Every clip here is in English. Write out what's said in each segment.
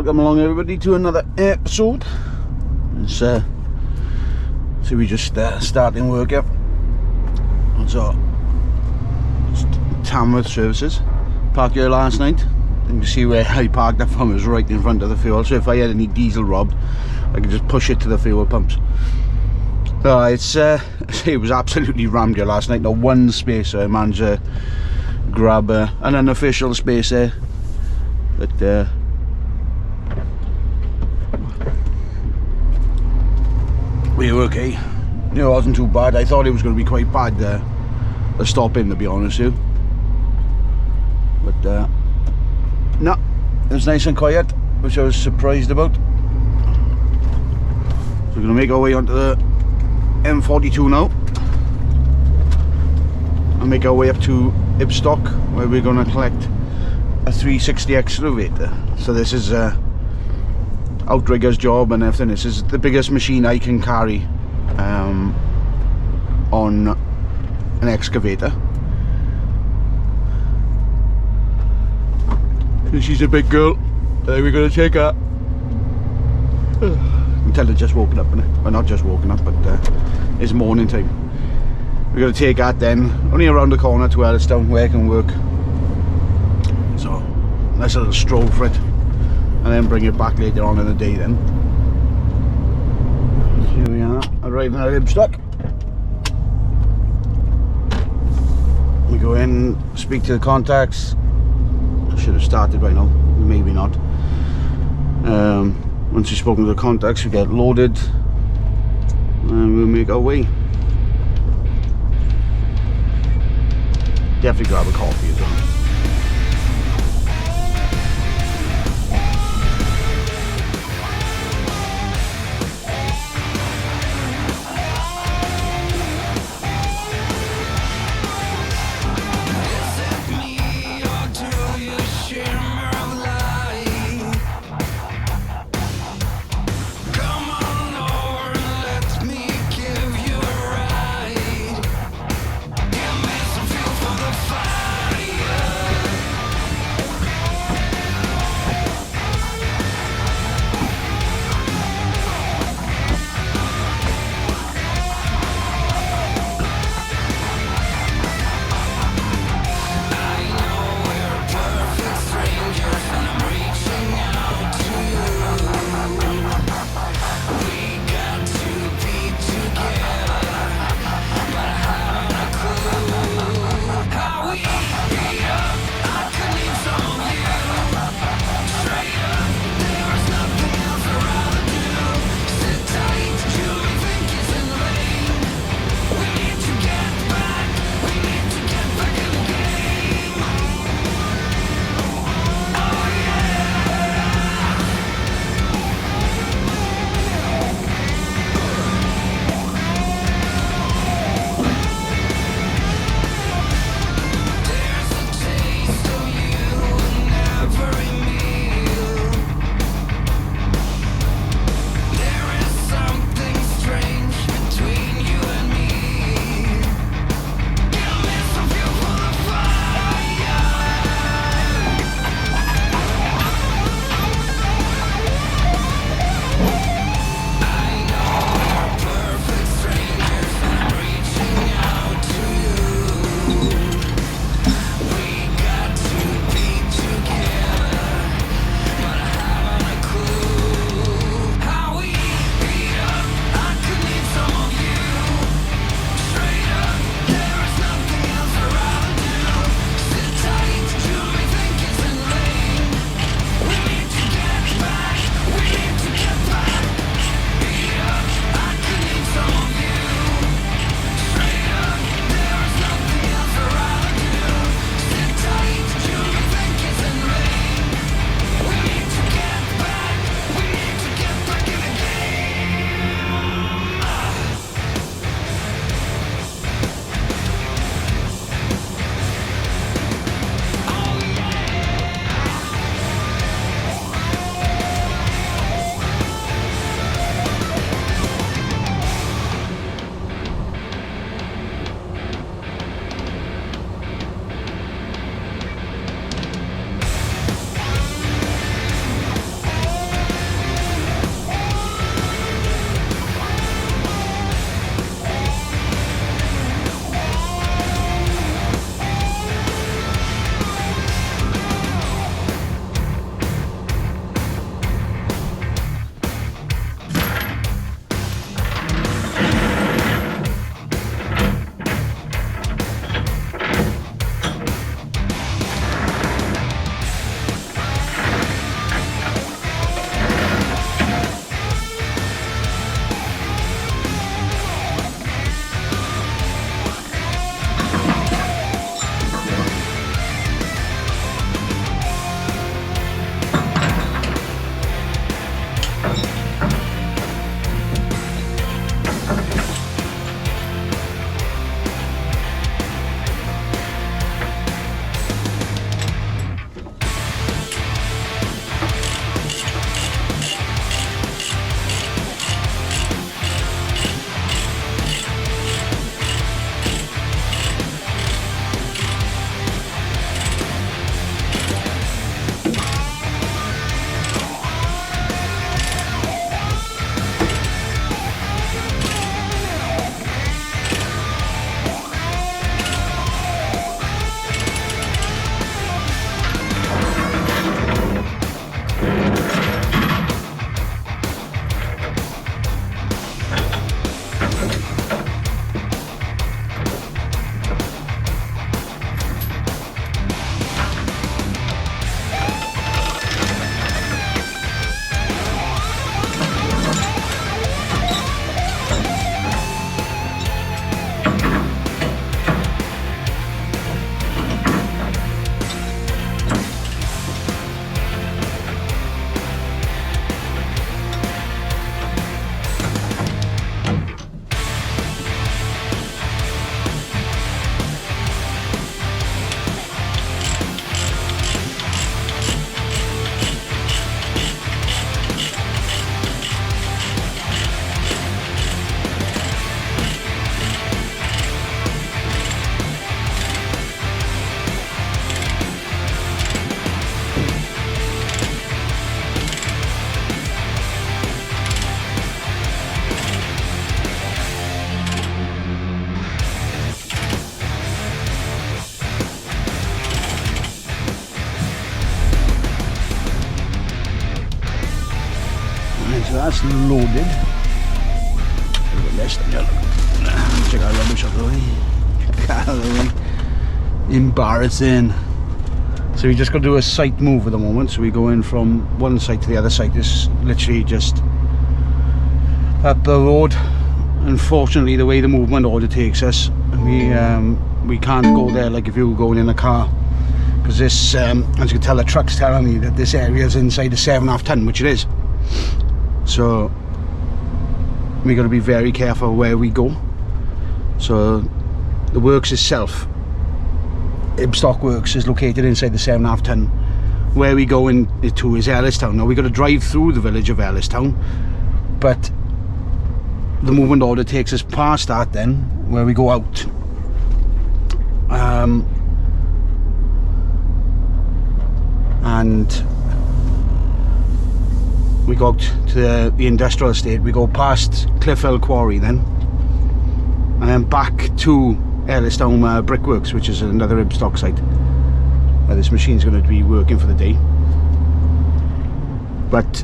Welcome along everybody to another episode. It's so we just starting work up. So Tamworth services. Parked here last night. You can see where I parked up from is right in front of the fuel. So if I had any diesel robbed, I could just push it to the fuel pumps. It was absolutely rammed here last night. Not one space, so I managed to grab an unofficial space there. But we were okay. It wasn't too bad. I thought it was going to be quite bad the stop-in, to be honest with you. But no, it was nice and quiet, which I was surprised about. So we're going to make our way onto the M42 now and make our way up to Ibstock, where we're going to collect a 360 excavator. So this is outrigger's job and everything. This is the biggest machine I can carry on an excavator. She's a big girl. We're going to take her. Until they're just woken up, well, not just woken up, but it's morning time. We're going to take that then, only around the corner to Elliston where I can work. So, nice little stroll for it, and then bring it back later on in the day then. Here we are, arriving at Ibstock. We go in, speak to the contacts. I should have started by now, maybe not. Once we've spoken to the contacts, we get loaded and we'll make our way. Definitely grab a coffee as well. Yeah. that's loaded. A little less than that. Check out rubbish out the way. Embarrassing. So we just got to do a site move at the moment. So we go in from one site to the other site. This is literally just up the road. Unfortunately, the way the movement order takes us, we can't go there like if you were going in a car, because this, as you can tell, the truck's telling me that this area is inside the 7.5 ton, which it is. So we got to be very careful where we go. So the works itself, Ibstock Works, is located inside the 7.5 ton. Where we go into is Ellistown. Now we got to drive through the village of Ellistown, but the movement order takes us past that then, where we go out. And we go out to the industrial estate. We go past Cliffhill Quarry then, and then back to Ellistown Brickworks, which is another Ibstock site where this machine's going to be working for the day. But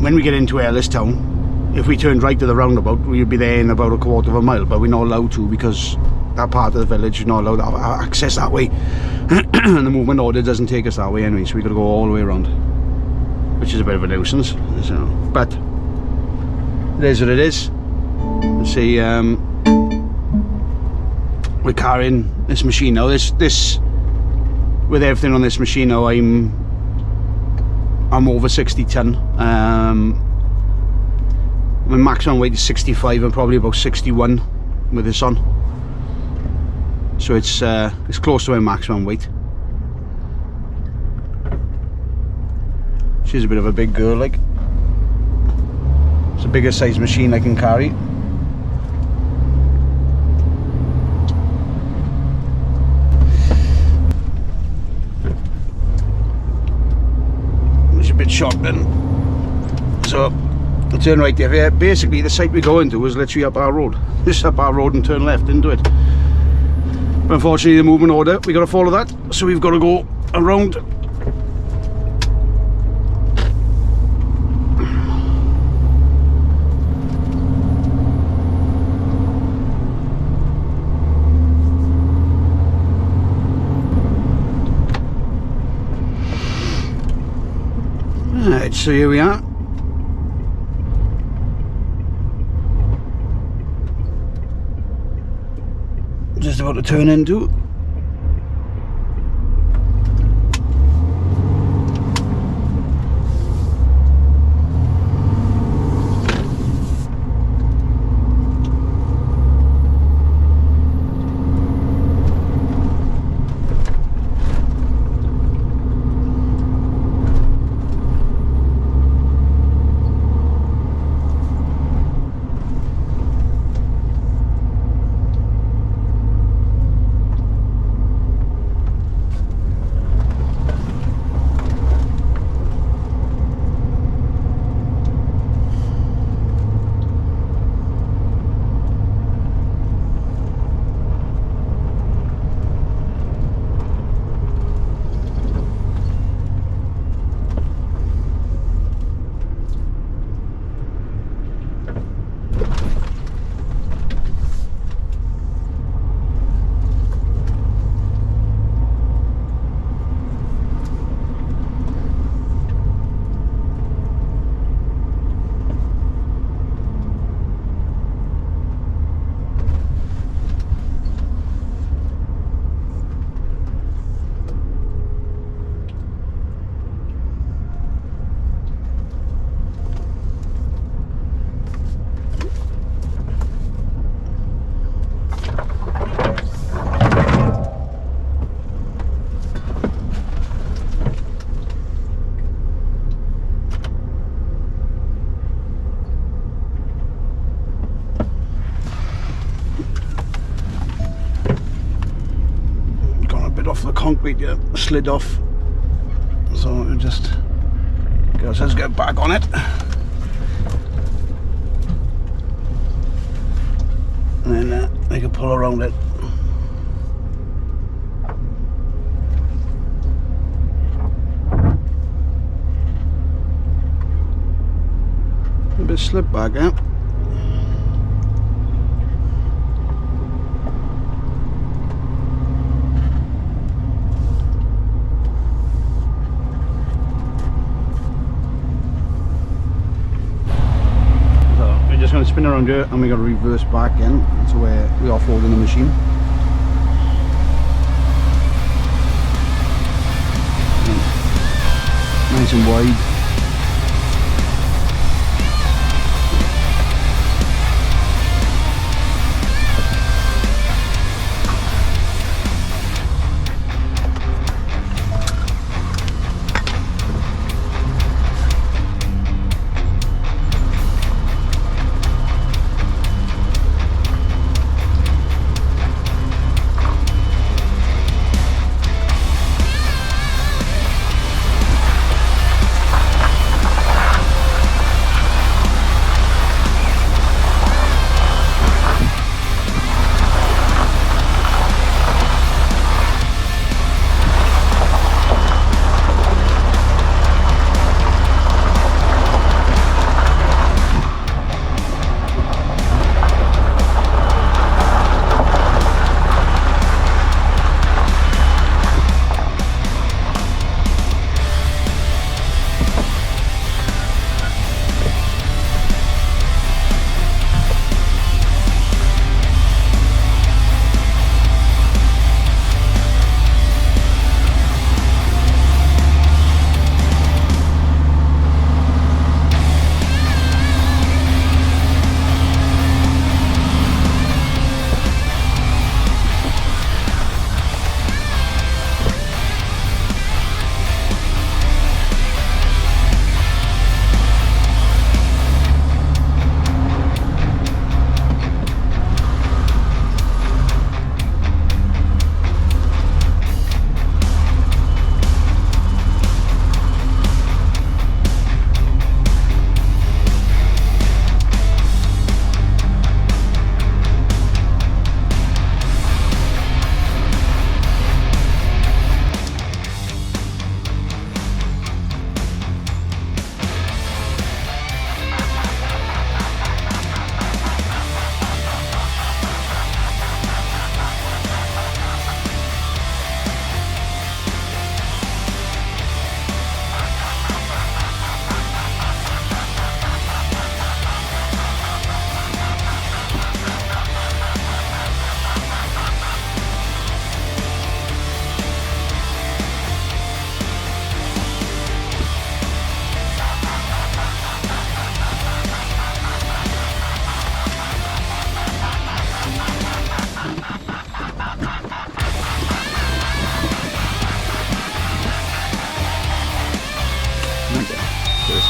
when we get into Ellistown, if we turned right to the roundabout, we'll be there in about a quarter of a mile, but we're not allowed to, because that part of the village is not allowed to have access that way. And the movement order doesn't take us that way anyway, so we've got to go all the way around, which is a bit of a nuisance. So, but it is what it is. Let's see, we're carrying this machine now. This with everything on this machine now, I'm over 60 ton. My maximum weight is 65 and probably about 61 with this on. So it's close to my maximum weight. She's a bit of a big girl, like. It's a bigger size machine I can carry. It's a bit short then. So turn right there. Basically the site we go into is literally up our road. Just up our road and turn left into it. But unfortunately the movement order, we got to follow that, so we've got to go around. Alright, so here we are. Just about to turn into. Off the concrete, yeah, slid off, so we'll just let's get back on it, and then we can pull around it. slip back out. So we're just going to spin around here and we're going to reverse back in to where we are folding the machine. Nice and wide.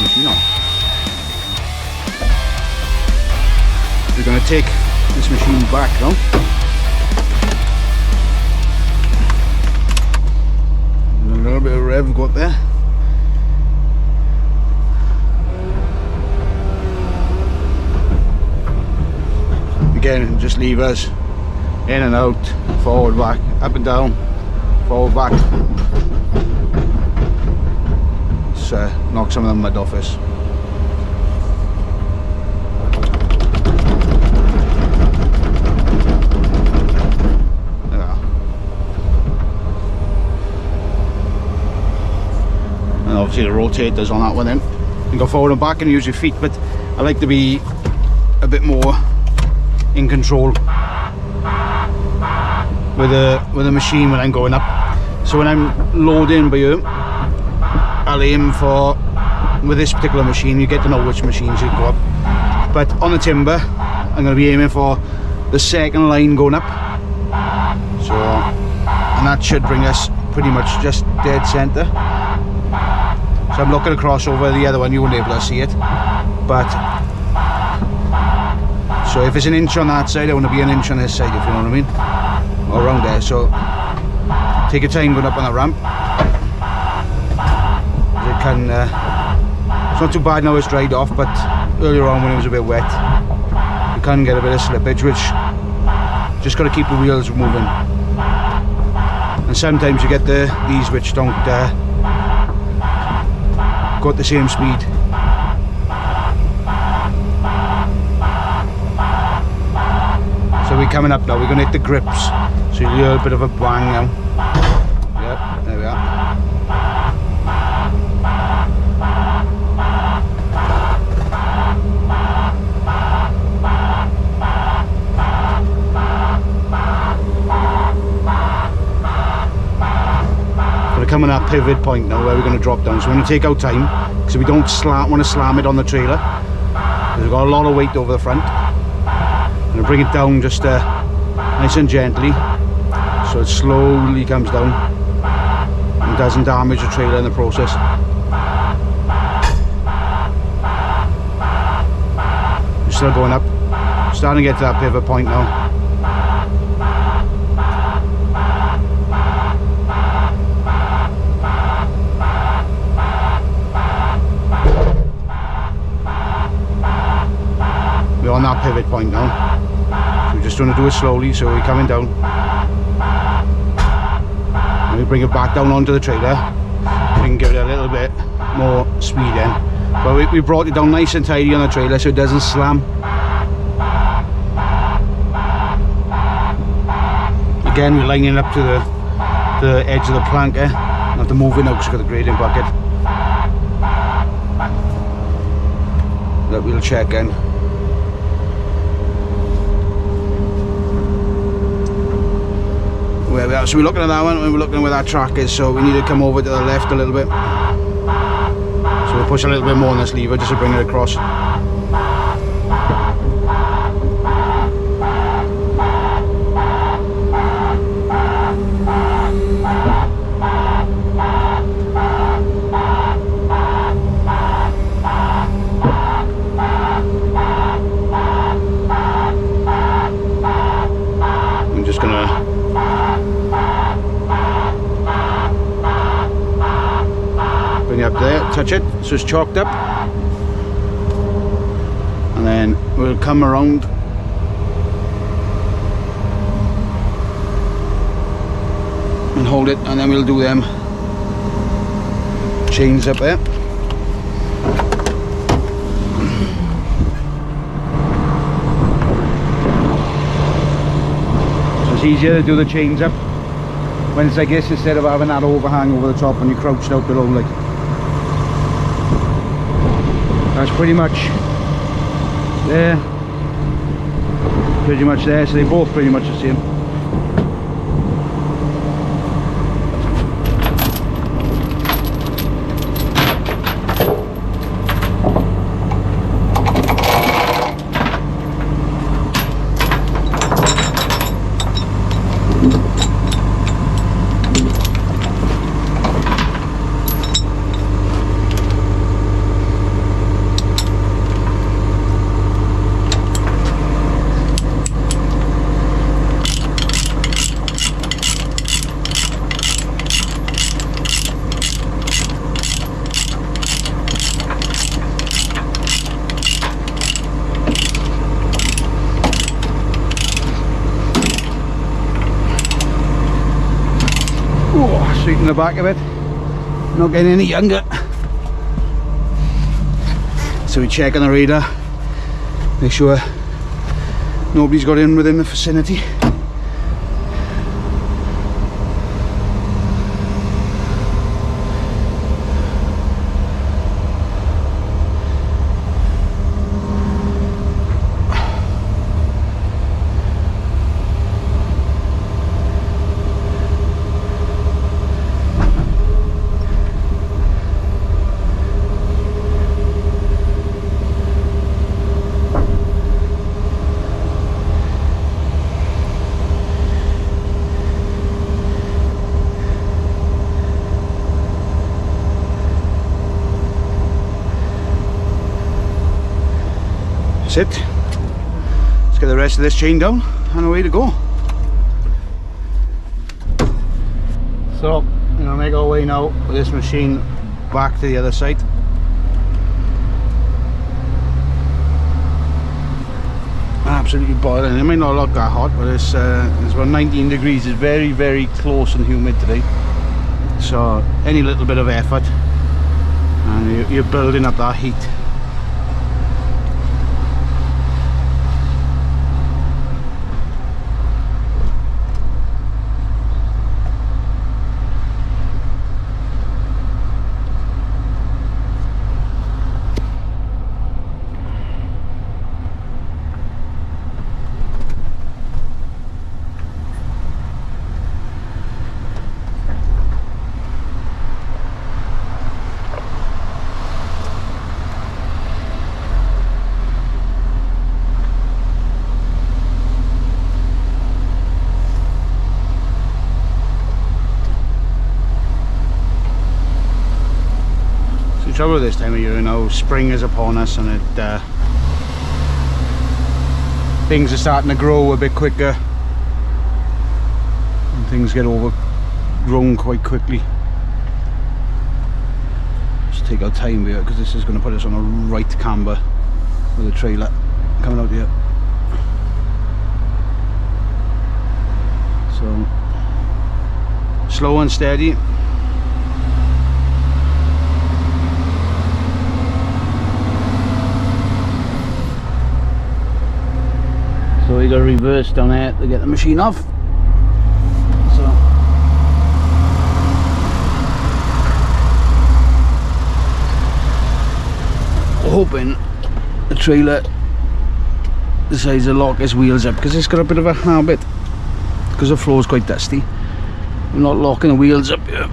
Machine on. We're going to take this machine back now. A little bit of rev go up there. Again, just levers in and out, forward, back, up and down, forward, back. Knock some of the mud off us. And obviously the rotators on that one then. You go forward and back and use your feet, but I like to be a bit more in control with the machine when I'm going up. So when I'm loading by here, I'll aim for, with this particular machine, you get to know which machines you go up, but on the timber I'm going to be aiming for the second line going up, so, and that should bring us pretty much just dead center. So I'm looking across over the other one, you won't be able to see it, but so if it's an inch on that side, I want to be an inch on this side, if you know what I mean, or around there. So take your time going up on the ramp. It's not too bad now it's dried off, but earlier on when it was a bit wet you can get a bit of slippage, which just got to keep the wheels moving. And sometimes you get these which don't go at the same speed. coming up now, we're going to hit the grips, so you'll hear a bit of a bang now. Yep, there we are. Coming at that pivot point now where we're going to drop down, so we're going to take our time because we don't want to slam it on the trailer because we've got a lot of weight over the front. I'm going to bring it down just nice and gently so it slowly comes down and doesn't damage the trailer in the process. We're still going up, starting to get to that pivot point now. We're on that pivot point now, so we're just going to do it slowly, so we're coming down and we bring it back down onto the trailer. We can give it a little bit more speed in, but we brought it down nice and tidy on the trailer so it doesn't slam. Again, we're lining it up to the edge of the plank. I have to move it now because we've got the grading bucket. That we'll check in. Where we are. So we're looking at that one and we're looking at where that track is, so we need to come over to the left a little bit. So we'll push a little bit more on this lever just to bring it across. I'm just gonna up there, touch it so it's chalked up, and then we'll come around and hold it, and then we'll do them chains up there. So it's easier to do the chains up when it's like this instead of having that overhang over the top when you're crouched out below. Like, that's pretty much there, so they're both pretty much the same. Sweet in the back of it, not getting any younger. So we check on the radar, make sure nobody's got in within the vicinity. That's it. Let's get the rest of this chain down and away to go. So, I'm going to make our way now with this machine back to the other side. Absolutely boiling. It may not look that hot, but it's about 19 degrees. It's very, very close and humid today. So any little bit of effort and you're building up that heat. trouble this time of year, you know, spring is upon us, and it things are starting to grow a bit quicker, and things get overgrown quite quickly. Just take our time here, because this is going to put us on a right camber with a trailer coming out here. So slow and steady. So we got to reverse down there to get the machine off. So we're hoping the trailer decides to lock his wheels up, because it's got a bit of a habit, because the floor is quite dusty. We're not locking the wheels up here.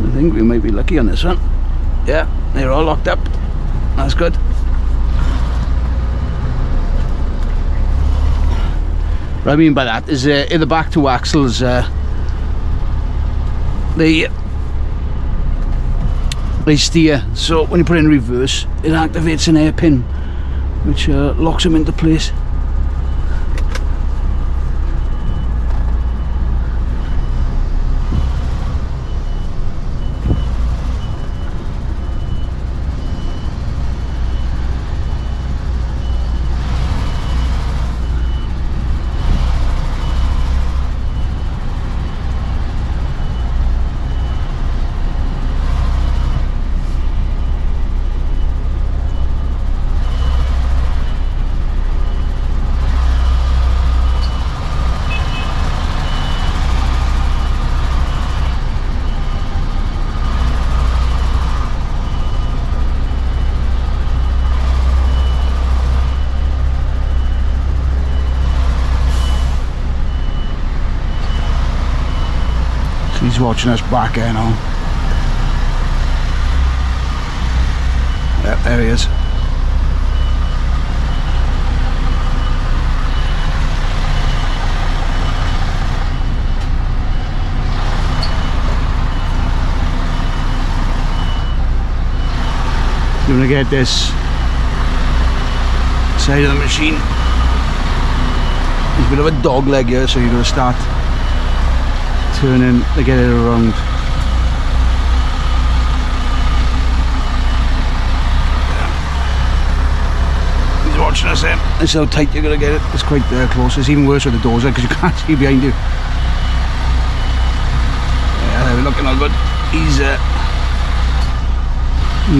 I think we might be lucky on this one. Yeah, they're all locked up. That's good. What I mean by that is in the back two axles, they steer, so when you put it in reverse, it activates an hairpin which locks them into place. He's watching us back here now. Yep, there he is. You're gonna get this side of the machine. There's a bit of a dog leg here, so you're gonna start turning to get it around. Yeah. He's watching us there. This is how tight you're going to get it. It's quite close. It's even worse with the doors there, because you can't see behind you. Yeah, they're looking all good. He's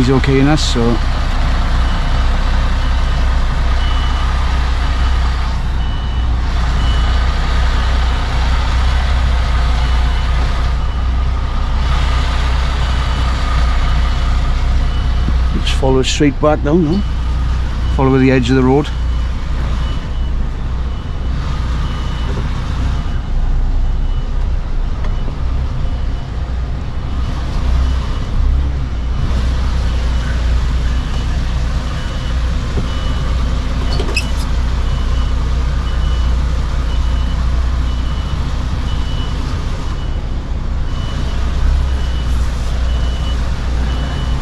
okay in us, so follow it straight back down, no? Follow the edge of the road.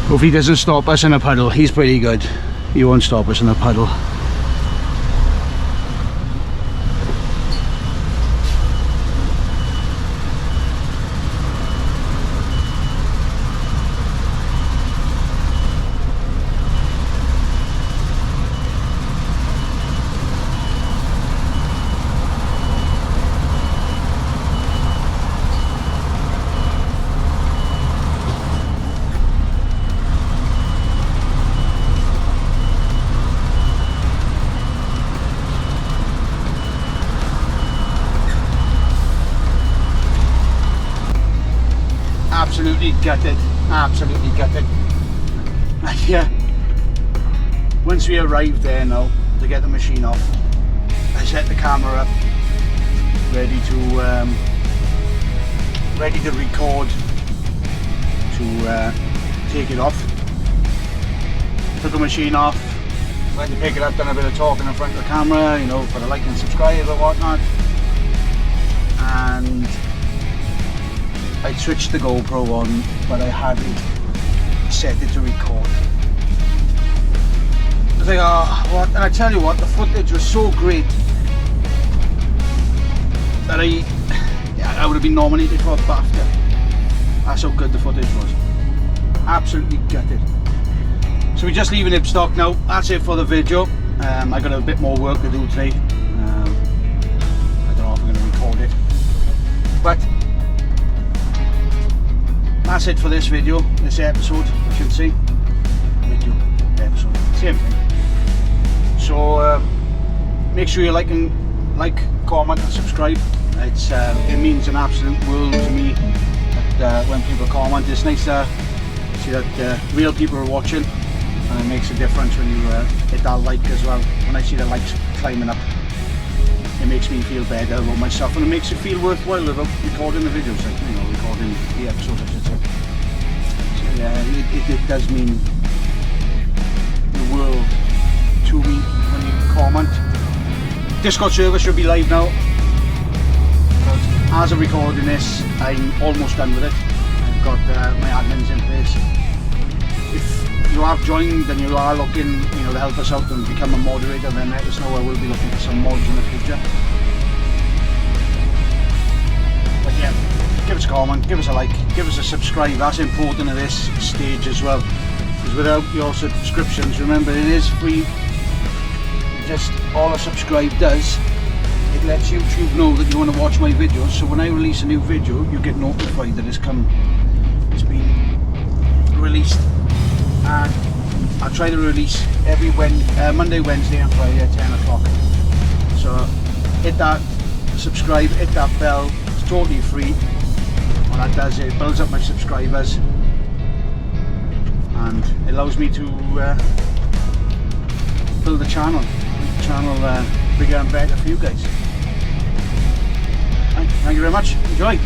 Hopefully he doesn't stop us in a puddle. He's pretty good. He won't stop us in a puddle. Absolutely gutted, absolutely gutted. And yeah, once we arrived there now to get the machine off, I set the camera up, ready to record, to take it off. Took the machine off, went to pick it up, done a bit of talking in front of the camera, you know, for the like and subscribe and whatnot. and I switched the GoPro on, but I hadn't set it to record. I was like, oh, what? And I tell you what, the footage was so great that I would have been nominated for a BAFTA. That's how good the footage was. Absolutely gutted. So we're just leaving Ipstock now. That's it for the video. I got a bit more work to do today. I don't know if I'm going to record it, but that's it for this video, this episode, I should say. Video, episode, same thing. So make sure you like, comment and subscribe. It means an absolute world to me that when people comment. It's nice to see that real people are watching, and it makes a difference when you hit that like as well. When I see the likes climbing up, it makes me feel better about myself, and it makes it feel worthwhile about recording the videos, like, you know, recording the episodes, I should say. So yeah, it does mean the world to me when you comment. Discord server should be live now, but as I'm recording this, I'm almost done with it. I've got my admins in place. If you have joined and you are looking, you know, to help us out and become a moderator, then let us know. I will be looking for some mods in the future. But yeah, give us a comment, give us a like, give us a subscribe. That's important at this stage as well, because without your subscriptions, remember, it is free. Just all a subscribe does, it lets YouTube know that you want to watch my videos. So when I release a new video, you get notified that it's been released. And I try to release every Monday, Wednesday and Friday at 10 o'clock. So hit that subscribe, hit that bell. It's totally free. What that does, it builds up my subscribers and it allows me to build the channel, make the channel bigger and better for you guys. Thank you very much. Enjoy.